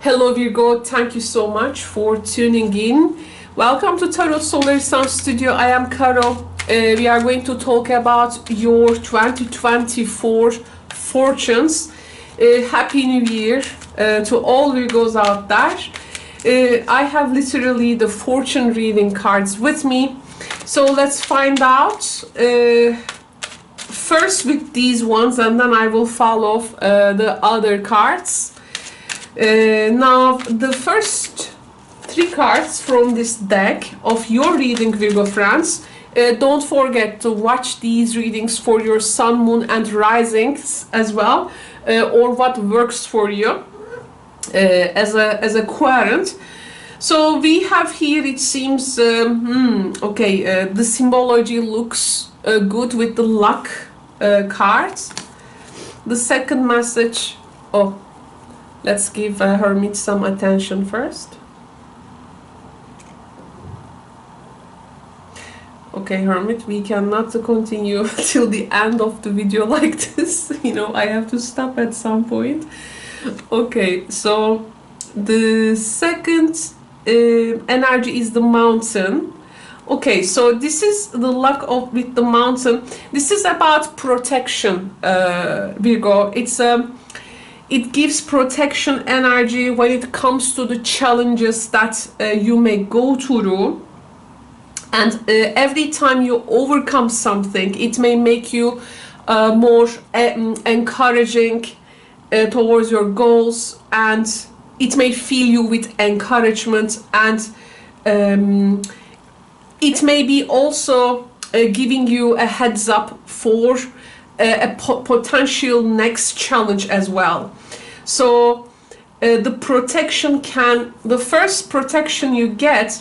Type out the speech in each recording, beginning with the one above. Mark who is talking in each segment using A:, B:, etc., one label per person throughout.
A: Hello Virgo, thank you so much for tuning in. Welcome to Tarot Solar Sun Studio. I am Caro. We are going to talk about your 2024 fortunes. Happy New Year to all Virgos out there. I have literally the fortune reading cards with me. So let's find out first with these ones, and then I will follow the other cards. Now the first three cards from this deck of your reading, Virgo friends. Don't forget to watch these readings for your sun, moon and risings as well, or what works for you as a quadrant. So we have here, it seems, the symbology looks good with the luck cards. The second message, let's give Hermit some attention first. Okay, Hermit, we cannot continue till the end of the video like this. You know, I have to stop at some point. Okay, so the second energy is the mountain. Okay, so this is the luck with the mountain. This is about protection, Virgo. It gives protection energy when it comes to the challenges that you may go through. And every time you overcome something, it may make you more encouraging towards your goals, and it may fill you with encouragement, and it may be also giving you a heads up for a potential next challenge as well. So the first protection you get,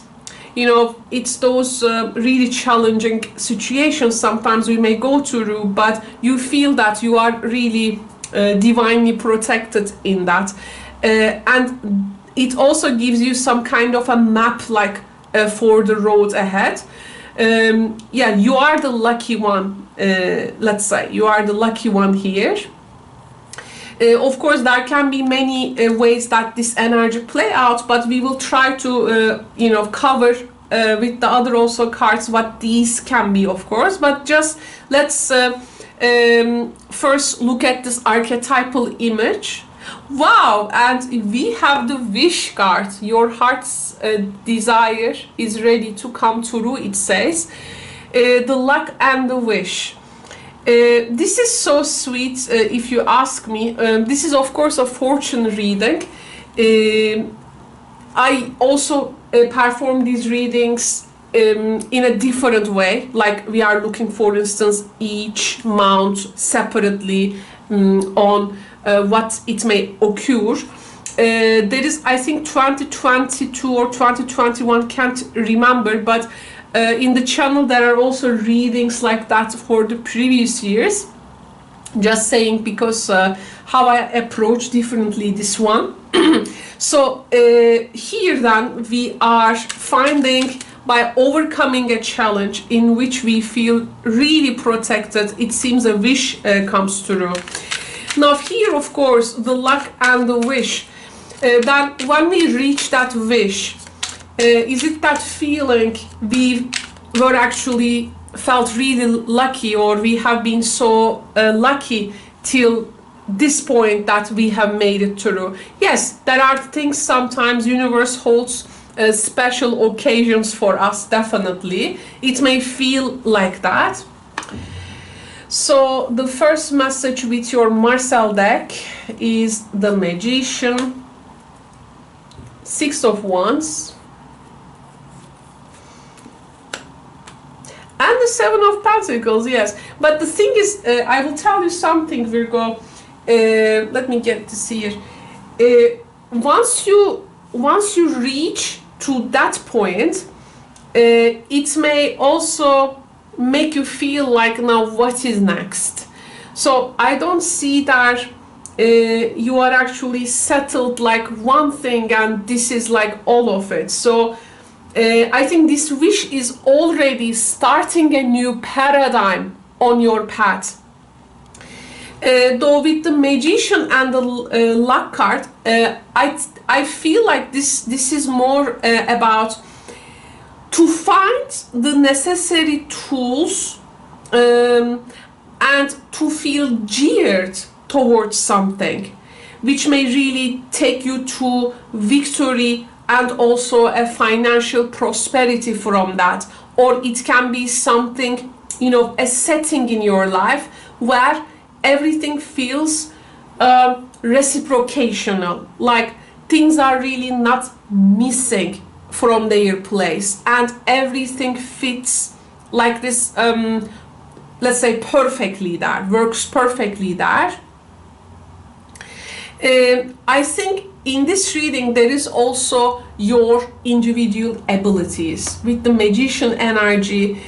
A: you know, it's those really challenging situations sometimes we may go through, but you feel that you are really divinely protected in that. And it also gives you some kind of a map, like for the road ahead. Yeah, you are the lucky one. Let's say you are the lucky one here. Of course, there can be many ways that this energy play out, but we will try to cover with the other also cards what these can be, of course. But just let's first look at this archetypal image. Wow, and we have the wish card. Your heart's desire is ready to come true, it says. The luck and the wish. This is so sweet, if you ask me. This is of course a fortune reading. I also perform these readings in a different way, like we are looking, for instance, each month separately on what it may occur. There is, I think, 2022 or 2021, can't remember, but in the channel there are also readings like that for the previous years. Just saying, because how I approach differently this one. So here then we are finding, by overcoming a challenge in which we feel really protected, it seems a wish comes through. Now here, of course, the luck and the wish. That when we reach that wish, is it that feeling we were actually felt really lucky, or we have been so lucky till this point that we have made it through? Yes, there are things sometimes universe holds special occasions for us, definitely. It may feel like that. So the first message with your Marcel deck is the Magician, Six of Wands, and the Seven of Pentacles. Yes, but the thing is, I will tell you something, Virgo. Let me get this here. Once you reach to that point, it may also make you feel like, now what is next? So I don't see that you are actually settled like one thing and this is like all of it. So I think this wish is already starting a new paradigm on your path. Though with the Magician and the Luck card, I feel like this is more about to find the necessary tools and to feel geared towards something, which may really take you to victory and also a financial prosperity from that. Or it can be something, you know, a setting in your life where everything feels reciprocational, like things are really not missing from their place and everything fits like this, let's say perfectly there, works perfectly there. I think in this reading there is also your individual abilities with the Magician energy.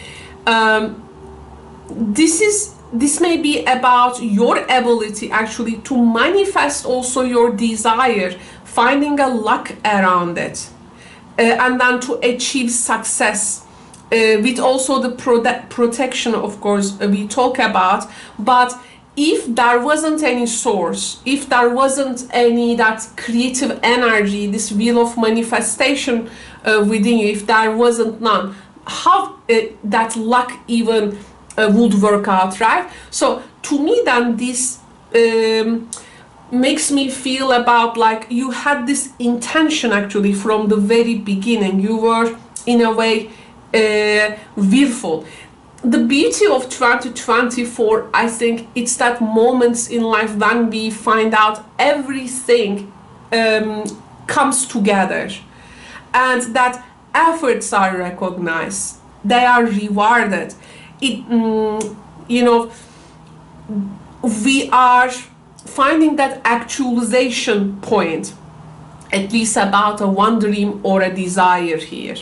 A: This may be about your ability actually to manifest also your desire, finding a luck around it, and then to achieve success, with also the protection, of course, we talk about. But if there wasn't any source, if there wasn't any that creative energy, this wheel of manifestation within you, if there wasn't none, how that luck even would work out, right? So to me then this makes me feel about like you had this intention actually from the very beginning. You were in a way willful. The beauty of 2024, I think, it's that moments in life when we find out everything comes together and that efforts are recognized, they are rewarded. You know, we are finding that actualization point, at least about a one dream or a desire here.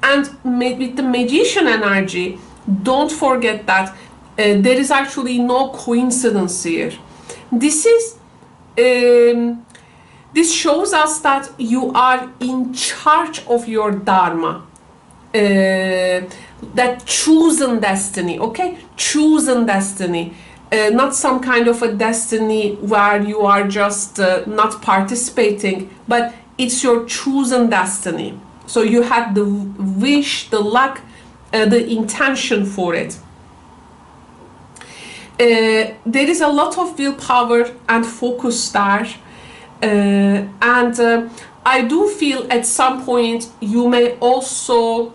A: And with the Magician energy, don't forget that there is actually no coincidence here. This is this shows us that you are in charge of your dharma, that chosen destiny, okay? Chosen destiny, not some kind of a destiny where you are just not participating, but it's your chosen destiny. So you had the wish, the luck, the intention for it. There is a lot of willpower and focus there, and I do feel at some point you may also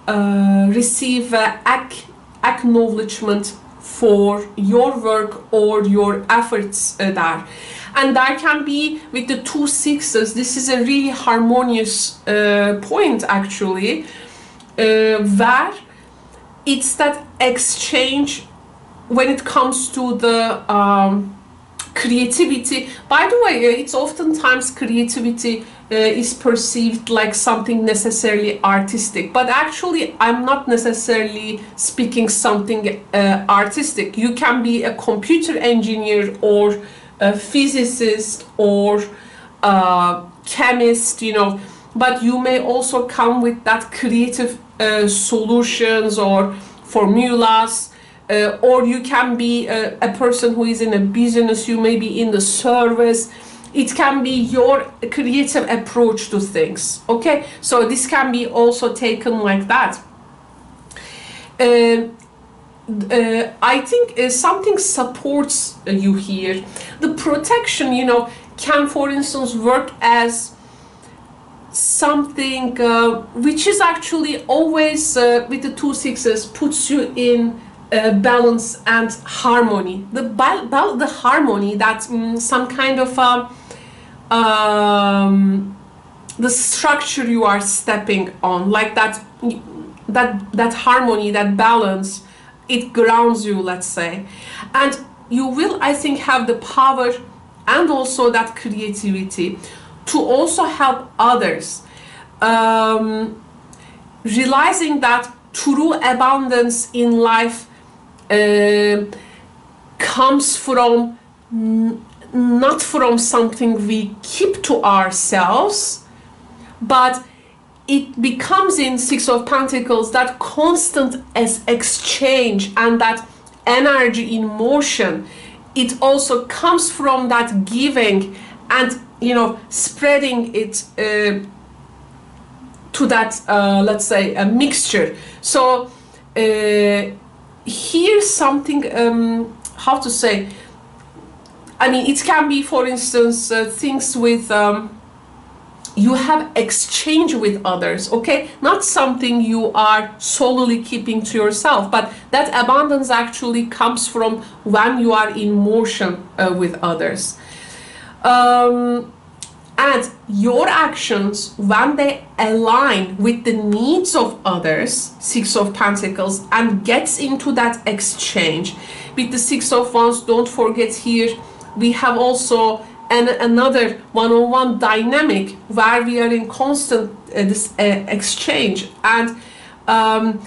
A: receive acknowledgement for your work or your efforts there. And that can be with the 2 6s. This is a really harmonious point actually, where it's that exchange when it comes to the creativity. By the way, it's oftentimes creativity is perceived like something necessarily artistic, but actually I'm not necessarily speaking something artistic. You can be a computer engineer or a physicist or a chemist, you know, but you may also come with that creative solutions or formulas, or you can be a person who is in a business, you may be in the service. It can be your creative approach to things, okay? So this can be also taken like that. I think something supports you here. The protection, you know, can, for instance, work as something which is actually always, with the 2 6s, puts you in balance and harmony. The harmony, that's some kind of the structure you are stepping on, like that harmony, that balance, it grounds you, let's say. And you will, I think, have the power and also that creativity to also help others, realizing that true abundance in life comes from not from something we keep to ourselves, but it becomes in 6 of Pentacles that constant as exchange and that energy in motion, it also comes from that giving and, you know, spreading it to that, let's say, a mixture. So here's something, how to say, I mean, it can be, for instance, things with you have exchange with others, okay? Not something you are solely keeping to yourself, but that abundance actually comes from when you are in motion with others. And your actions, when they align with the needs of others, Six of Pentacles, and gets into that exchange. With the Six of Wands, don't forget here, we have also another one-on-one dynamic where we are in constant exchange, and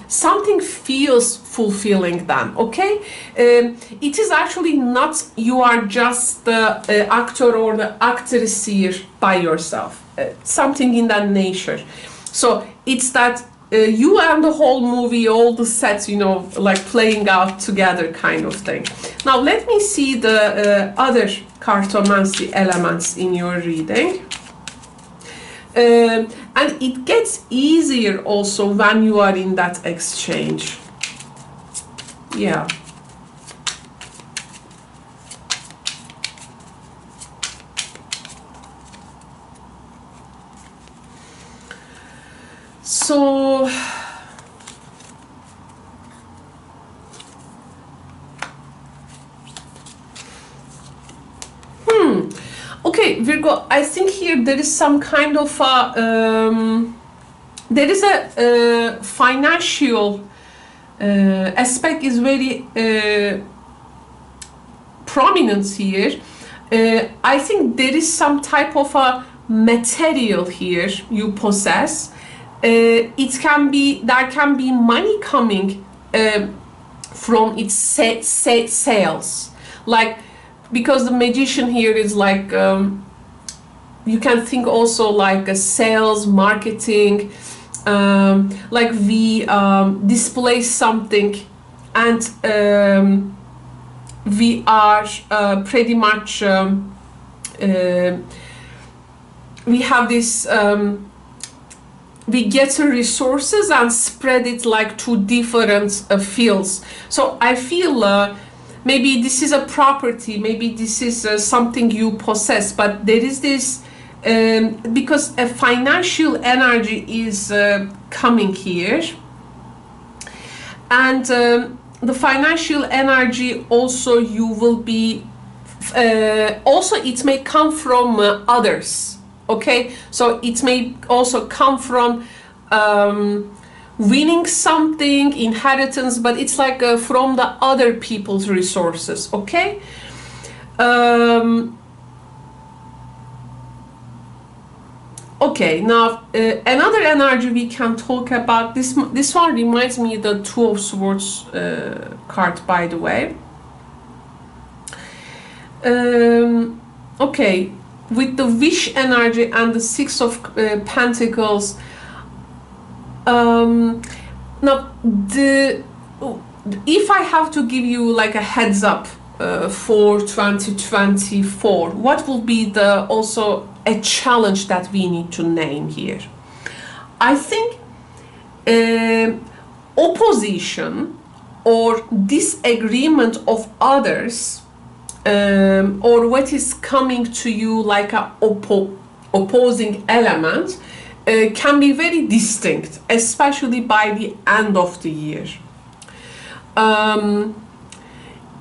A: something feels fulfilling then, okay? It is actually not you are just the actor or the actress here by yourself, something in that nature. So it's that you and the whole movie, all the sets, you know, like playing out together kind of thing. Now let me see the other cartomancy elements in your reading. And it gets easier also when you are in that exchange. Yeah. So okay, Virgo, I think here there is some kind of there is a financial aspect is very prominent here. I think there is some type of a material here you possess. It can be, there can be money coming from its sales, like, because the Magician here is like, you can think also like a sales, marketing, like we display something and we are pretty much, we have this, we get the resources and spread it like to different fields. So I feel maybe this is a property, maybe this is something you possess, but there is this, because a financial energy is coming here, and the financial energy also you will be, also it may come from others. Okay, so it may also come from winning something, inheritance, but it's like from the other people's resources. Okay. Okay, now another energy we can talk about. This one reminds me of the Two of Swords card, by the way. Okay. With the Wish energy and the Six of Pentacles, now if I have to give you like a heads up for 2024, what will be the also a challenge that we need to name here? I think opposition or disagreement of others, or what is coming to you like a opposing element, can be very distinct, especially by the end of the year.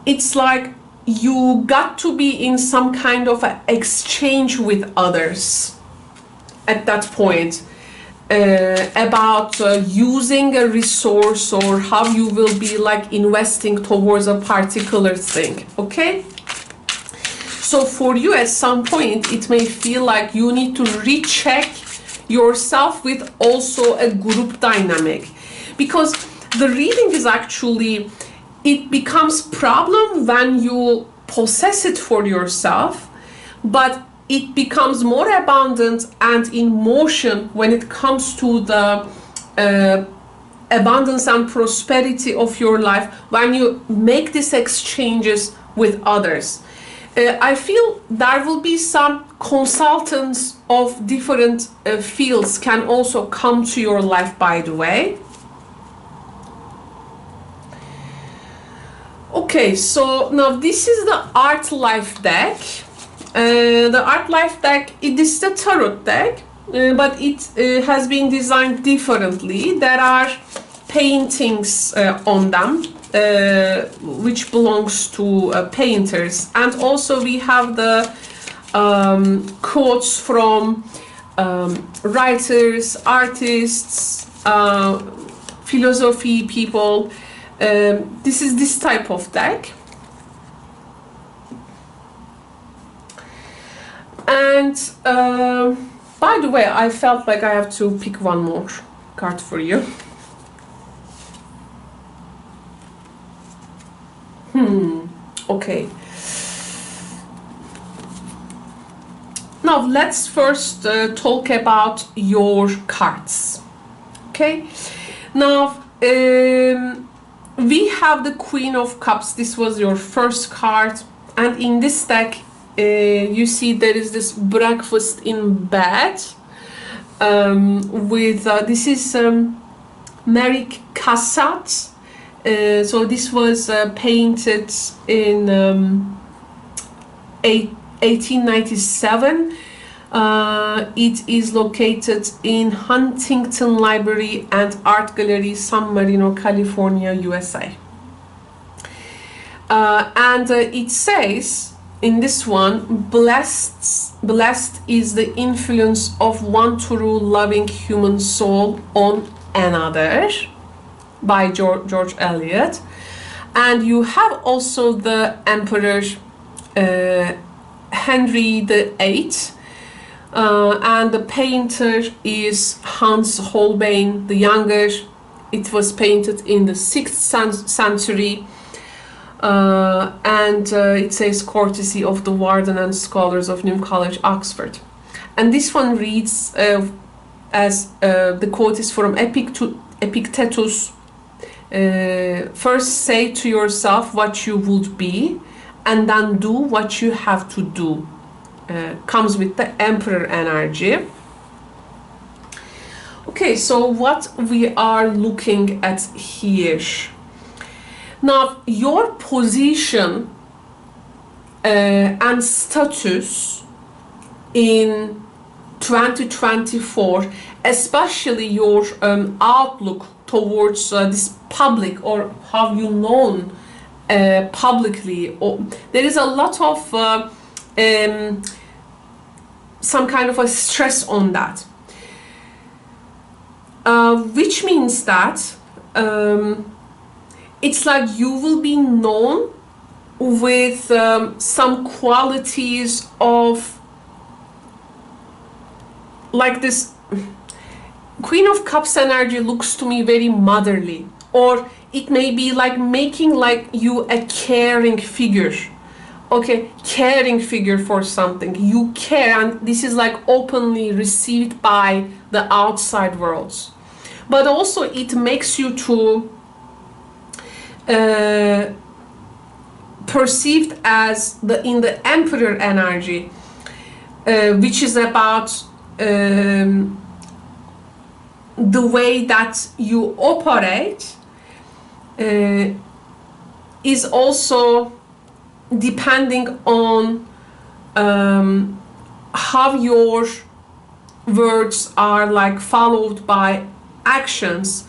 A: It's like you got to be in some kind of an exchange with others at that point, about using a resource or how you will be like investing towards a particular thing. Okay. So for you at some point, it may feel like you need to recheck yourself with also a group dynamic, because the reading is actually, it becomes problem when you possess it for yourself, but it becomes more abundant and in motion when it comes to the abundance and prosperity of your life when you make these exchanges with others. I feel there will be some consultants of different fields can also come to your life, by the way. Okay, so now this is the Art Life deck. The Art Life deck, it is the tarot deck, but it has been designed differently. There are paintings on them, which belongs to painters, and also we have the quotes from writers, artists, philosophy people. This is this type of deck. And by the way, I felt like I have to pick one more card for you. Okay. Now let's first talk about your cards. Okay. Now we have the Queen of Cups. This was your first card, and in this deck you see there is this breakfast in bed with this is Mary Cassatt. So this was painted in 1897. It is located in Huntington Library and Art Gallery, San Marino, California, USA. And it says in this one, blessed is the influence of one true loving human soul on another, by George Eliot. And you have also the Emperor Henry VIII, and the painter is Hans Holbein the Younger. It was painted in the 6th century, and it says courtesy of the Warden and Scholars of New College, Oxford. And this one reads as the quote is from Epictetus. First say to yourself what you would be, and then do what you have to do. Comes with the Emperor energy. Okay, so what we are looking at here. Now, your position and status in 2024, especially your outlook towards this public, or how you known publicly, or there is a lot of some kind of a stress on that, which means that it's like you will be known with some qualities of like this. Queen of Cups energy looks to me very motherly, or it may be like making like you a caring figure. Okay, caring figure for something. You care, and this is like openly received by the outside worlds. But also it makes you to perceived as in the Emperor energy, which is about the way that you operate, is also depending on how your words are like followed by actions,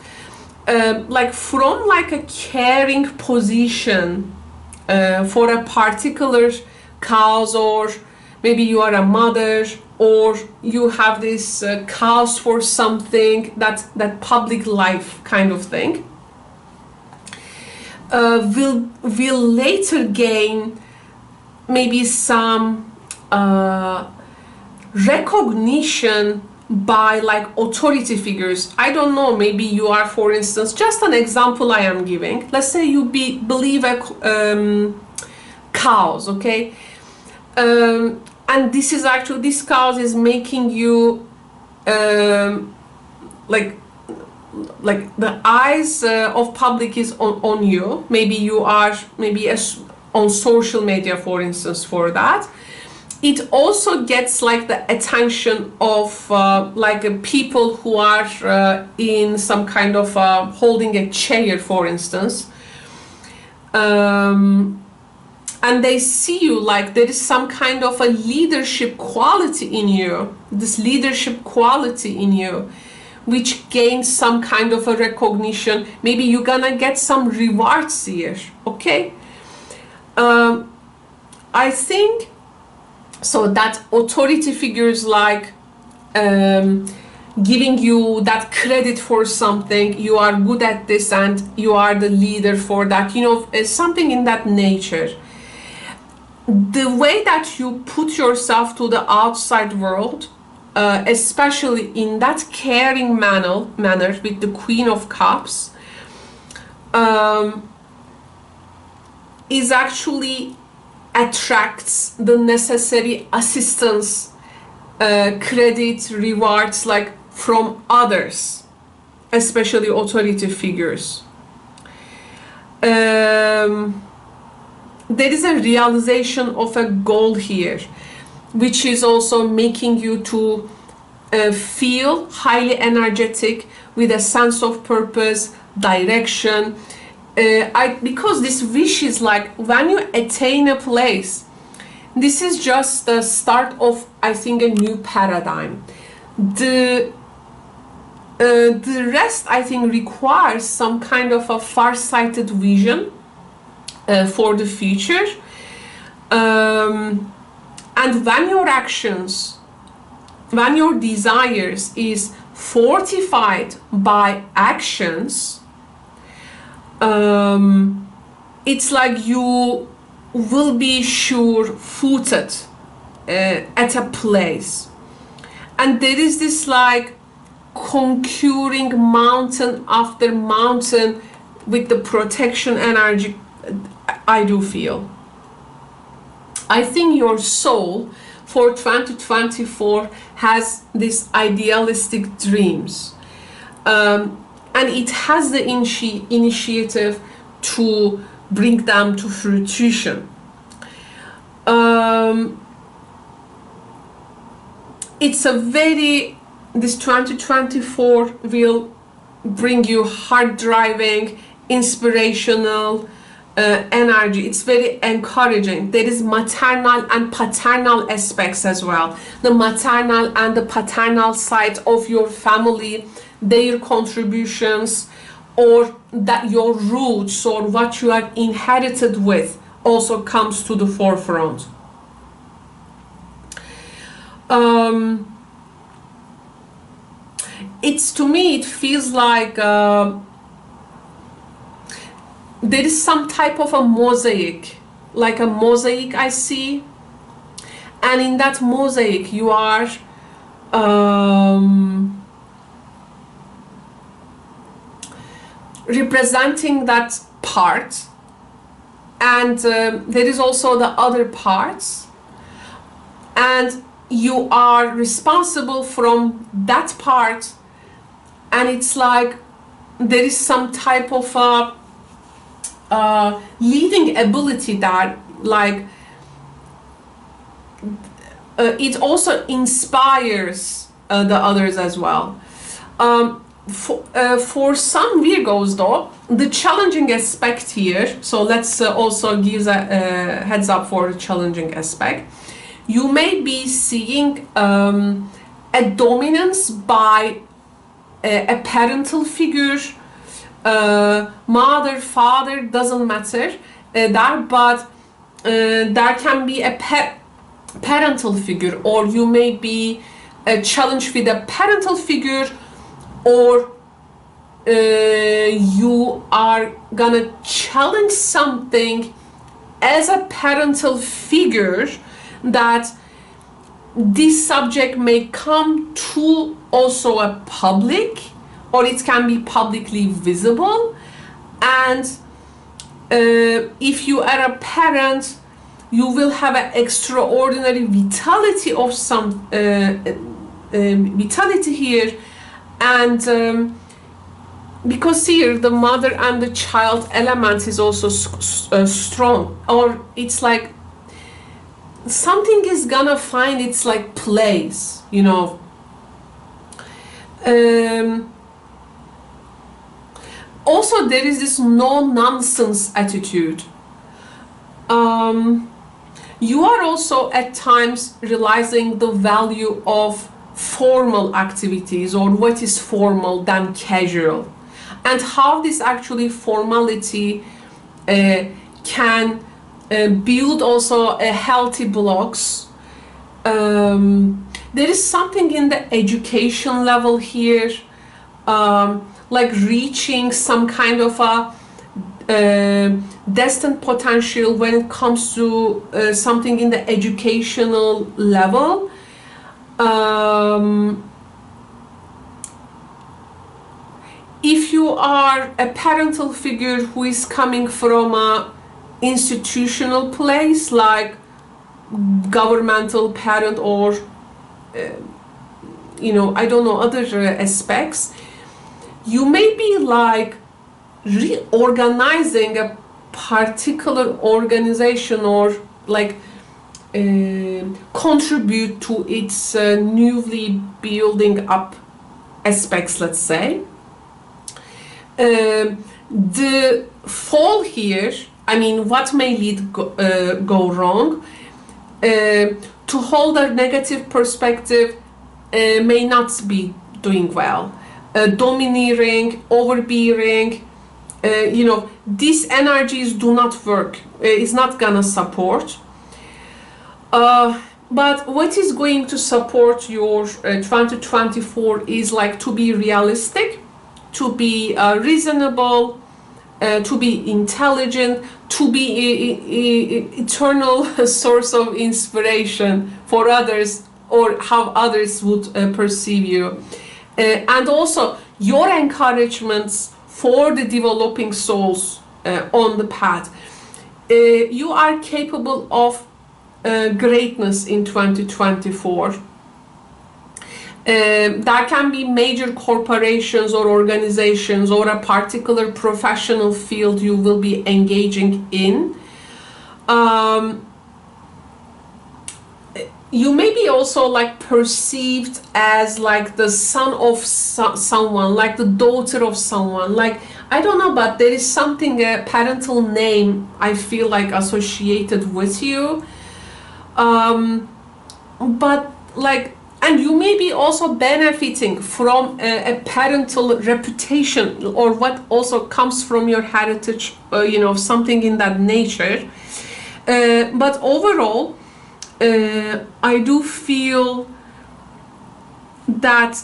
A: like from like a caring position for a particular cause, or maybe you are a mother, or you have this cause for something, that public life kind of thing, will later gain maybe some recognition by like authority figures. I don't know, maybe you are, for instance, just an example I am giving, let's say you believe a cause, okay, and this is actually, this cause is making you like like the eyes of public is on you. Maybe you are on social media, for instance, for that. It also gets like the attention of people who are in some kind of holding a chair, for instance. And they see you like there is some kind of a leadership quality in you, this leadership quality in you, which gains some kind of a recognition. Maybe you're gonna get some rewards here, okay? I think so that authority figures like giving you that credit for something, you are good at this and you are the leader for that, you know, something in that nature. The way that you put yourself to the outside world, especially in that caring manner with the Queen of Cups, is actually attracts the necessary assistance, credit, rewards, like from others, especially authority figures. There is a realization of a goal here, which is also making you to feel highly energetic with a sense of purpose, direction. Because this wish is like when you attain a place, this is just the start of, I think, a new paradigm. The rest, I think, requires some kind of a far-sighted vision for the future. And when your actions, when your desires is fortified by actions, it's like you will be sure-footed at a place. And there is this like conquering mountain after mountain with the protection energy. I do feel. I think your soul for 2024 has these idealistic dreams, and it has the initiative to bring them to fruition. It's a very, this 2024 will bring you hard driving, inspirational energy. It's very encouraging. There is maternal and paternal aspects as well. The maternal and the paternal side of your family, their contributions, or that your roots or what you are inherited with also comes to the forefront. It's, to me, it feels like there is some type of a mosaic, like a mosaic I see, and in that mosaic you are representing that part, and there is also the other parts, and you are responsible from that part, and it's like there is some type of leading ability that, like, it also inspires the others as well. For some Virgos though, the challenging aspect here, so let's also give a heads up for the challenging aspect. You may be seeing a dominance by a parental figure, mother, father, doesn't matter, but there can be a parental figure, or you may be challenged with a parental figure, or you are gonna challenge something as a parental figure, that this subject may come to also a public, or it can be publicly visible. And if you are a parent, you will have an extraordinary vitality of some vitality here, and because here the mother and the child element is also strong, or it's like something is gonna find its like place, you know. Also there is this no-nonsense attitude. You are also at times realizing the value of formal activities, or what is formal than casual, and how this actually formality can build also a healthy blocks. There is something in the education level here, like reaching some kind of a destined potential when it comes to something in the educational level. If you are a parental figure who is coming from a institutional place, like governmental parent, or you know, I don't know, other aspects, you may be like reorganizing a particular organization, or like contribute to its newly building up aspects, let's say. The fall here, I mean, what may lead go wrong, to hold a negative perspective may not be doing well. Domineering, overbearing, you know, these energies do not work. It's not gonna support. But what is going to support your 2024 is like to be realistic, to be reasonable, to be intelligent, to be eternal source of inspiration for others, or how others would perceive you. And also your encouragements for the developing souls on the path. You are capable of greatness in 2024. There can be major corporations or organizations, or a particular professional field you will be engaging in. You may be also like perceived as like the son of someone, like the daughter of someone, like I don't know, but there is something, a parental name I feel like associated with you. But like, and you may be also benefiting from a parental reputation, or what also comes from your heritage, you know, something in that nature. But overall, I do feel that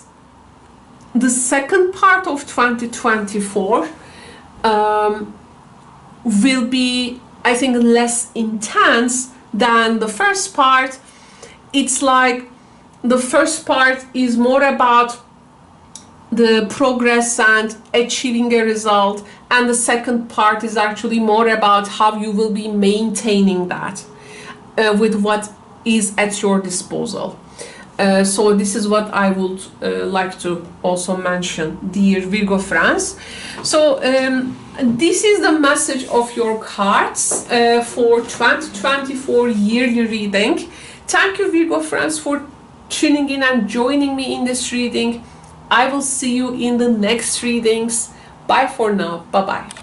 A: the second part of 2024 will be, I think, less intense than the first part. It's like the first part is more about the progress and achieving a result, and the second part is actually more about how you will be maintaining that with what is at your disposal. So this is what I would like to also mention, dear Virgo friends. So this is the message of your cards for 2024 yearly reading. Thank you, Virgo friends, for tuning in and joining me in this reading. I will see you in the next readings. Bye for now. Bye bye.